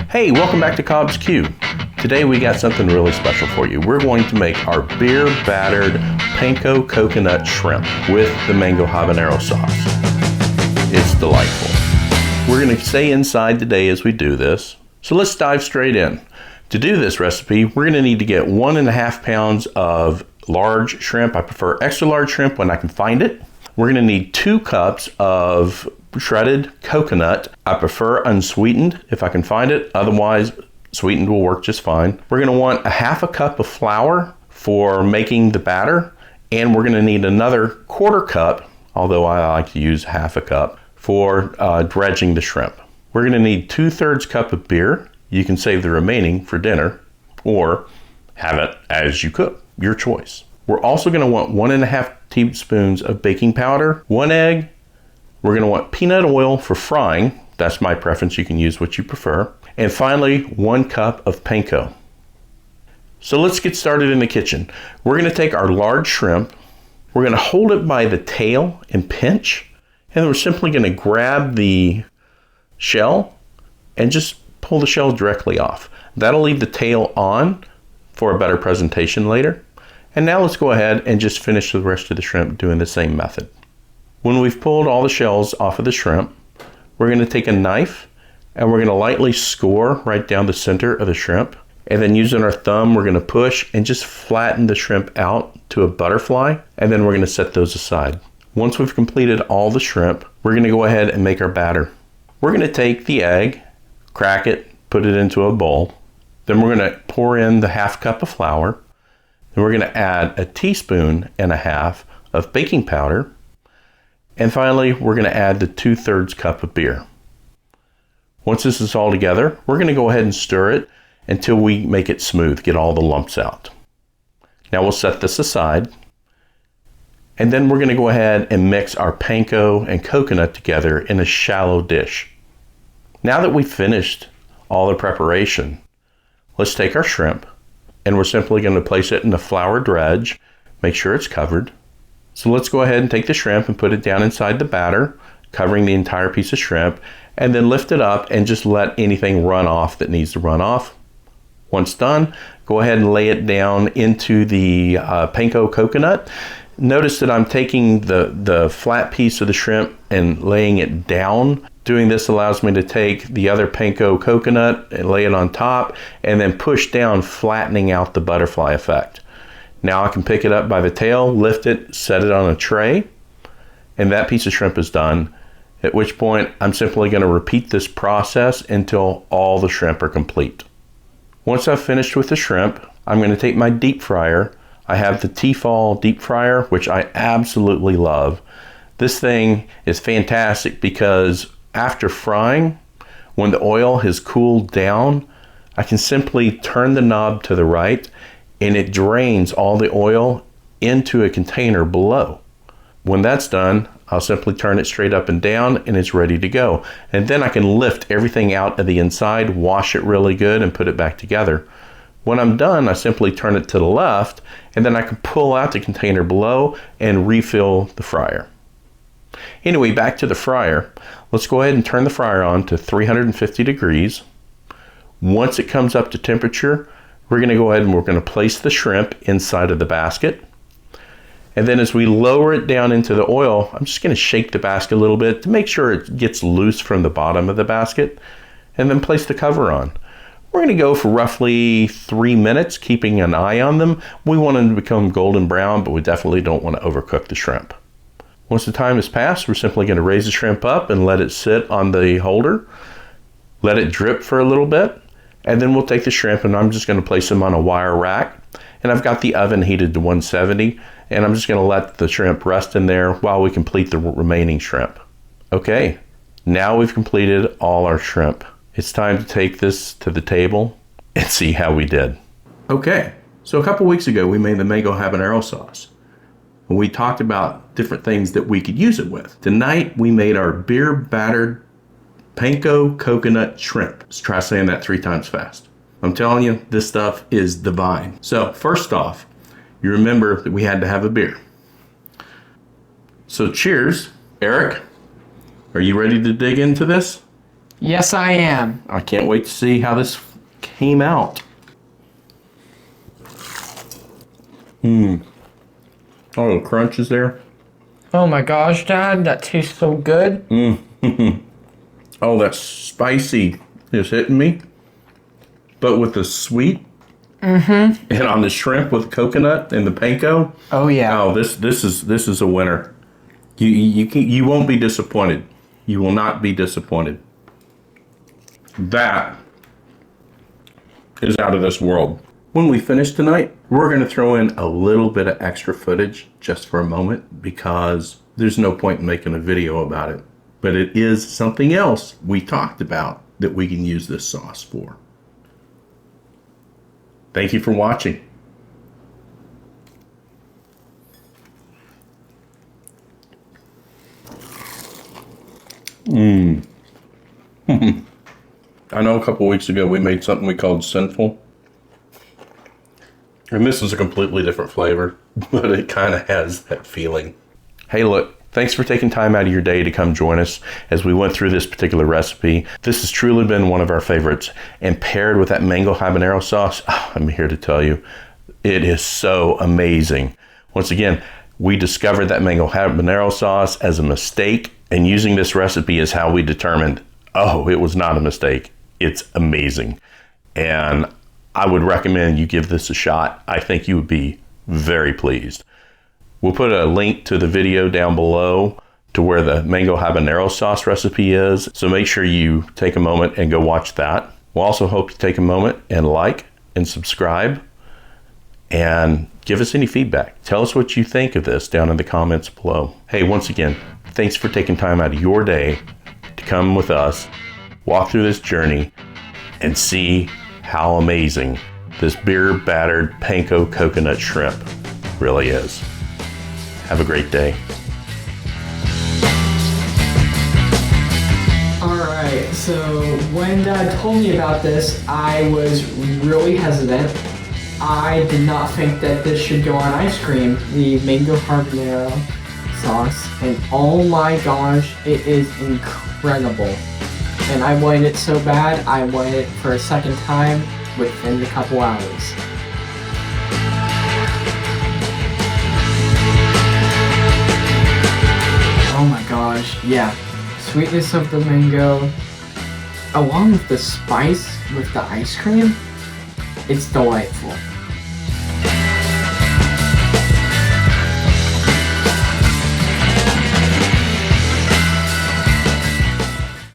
Hey, welcome back to Cobb's Q. Today we got something really special for you. We're going to make our beer battered panko coconut shrimp with the Mango Habanero sauce. It's delightful. We're going to stay inside today as we do this. So let's dive straight in. To do this recipe, we're going to need to get 1.5 pounds of large shrimp. I prefer extra large shrimp when I can find it. We're going to need 2 cups of shredded coconut. I prefer unsweetened if I can find it. Otherwise, sweetened will work just fine. We're going to want 1/2 cup of flour for making the batter. And we're going to need another 1/4 cup, although I like to use 1/2 cup, for dredging the shrimp. We're going to need 2/3 cup of beer. You can save the remaining for dinner or have it as you cook, your choice. We're also going to want 1.5 teaspoons of baking powder, 1 egg. We're going to want peanut oil for frying. That's my preference. You can use what you prefer. And finally, 1 cup of panko. So let's get started in the kitchen. We're going to take our large shrimp. We're going to hold it by the tail and pinch. And then we're simply going to grab the shell and just pull the shell directly off. That'll leave the tail on for a better presentation later. And now let's go ahead and just finish the rest of the shrimp doing the same method. When we've pulled all the shells off of the shrimp, we're going to take a knife and we're going to lightly score right down the center of the shrimp. And then using our thumb, we're going to push and just flatten the shrimp out to a butterfly. And then we're going to set those aside. Once we've completed all the shrimp, we're going to go ahead and make our batter. We're going to take the egg, crack it, put it into a bowl. Then we're going to pour in the 1/2 cup of flour. Then we're going to add 1.5 teaspoons of baking powder. And finally, we're going to add the 2/3 cup of beer. Once this is all together, we're going to go ahead and stir it until we make it smooth, get all the lumps out. Now we'll set this aside. And then we're going to go ahead and mix our panko and coconut together in a shallow dish. Now that we've finished all the preparation, let's take our shrimp and we're simply going to place it in the flour dredge. Make sure it's covered. So let's go ahead and take the shrimp and put it down inside the batter, covering the entire piece of shrimp, and then lift it up and just let anything run off that needs to run off. Once done, go ahead and lay it down into the panko coconut. Notice that I'm taking the flat piece of the shrimp and laying it down. Doing this allows me to take the other panko coconut and lay it on top and then push down, flattening out the butterfly effect. Now I can pick it up by the tail, lift it, set it on a tray, and that piece of shrimp is done. At which point I'm simply going to repeat this process until all the shrimp are complete. Once I've finished with the shrimp, I'm going to take my deep fryer. I have the Tefal deep fryer, which I absolutely love. This thing is fantastic because after frying, when the oil has cooled down, I can simply turn the knob to the right and it drains all the oil into a container below. When that's done, I'll simply turn it straight up and down and it's ready to go. And then I can lift everything out of the inside, wash it really good and put it back together. When I'm done, I simply turn it to the left and then I can pull out the container below and refill the fryer. Anyway, back to the fryer. Let's go ahead and turn the fryer on to 350 degrees. Once it comes up to temperature, we're going to go ahead and we're going to place the shrimp inside of the basket. And then as we lower it down into the oil, I'm just going to shake the basket a little bit to make sure it gets loose from the bottom of the basket. And then place the cover on. We're going to go for roughly 3 minutes, keeping an eye on them. We want them to become golden brown, but we definitely don't want to overcook the shrimp. Once the time has passed, we're simply going to raise the shrimp up and let it sit on the holder. Let it drip for a little bit. And then we'll take the shrimp and I'm just going to place them on a wire rack. And I've got the oven heated to 170. And I'm just going to let the shrimp rest in there while we complete the remaining shrimp. Okay, now we've completed all our shrimp. It's time to take this to the table and see how we did. Okay, so a couple weeks ago we made the Mango Habanero sauce. We talked about different things that we could use it with. Tonight we made our beer battered panko coconut shrimp. Let's try saying that 3 times fast. I'm telling you, this stuff is divine. So first off, you remember that we had to have a beer. So cheers. Eric, are you ready to dig into this? Yes, I am. I can't wait to see how this came out. Oh, the crunch is there. Oh my gosh, Dad, that tastes so good. Oh, that spicy is hitting me. But with the sweet. And on the shrimp with coconut and the panko. Oh yeah. Oh, this is a winner. You won't be disappointed. You will not be disappointed. That is out of this world. When we finish tonight, we're going to throw in a little bit of extra footage just for a moment because there's no point in making a video about it. But it is something else we talked about that we can use this sauce for. Thank you for watching. I know a couple weeks ago we made something we called Sinful. And this is a completely different flavor, but it kind of has that feeling. Hey, look, thanks for taking time out of your day to come join us as we went through this particular recipe. This has truly been one of our favorites. And paired with that mango habanero sauce, I'm here to tell you, it is so amazing. Once again, we discovered that mango habanero sauce as a mistake, and using this recipe is how we determined, oh, it was not a mistake. It's amazing. And I would recommend you give this a shot. I think you would be very pleased. We'll put a link to the video down below to where the mango habanero sauce recipe is. So make sure you take a moment and go watch that. We'll also hope you take a moment and like and subscribe and give us any feedback. Tell us what you think of this down in the comments below. Hey, once again, thanks for taking time out of your day to come with us, walk through this journey, and see how amazing this beer battered panko coconut shrimp really is. Have a great day. Alright, so when Dad told me about this, I was really hesitant. I did not think that this should go on ice cream, the mango habanero sauce, and oh my gosh, it is incredible. And I wanted it so bad, I wanted it for a second time within a couple hours. Oh my gosh, yeah. Sweetness of the mango, along with the spice with the ice cream, it's delightful.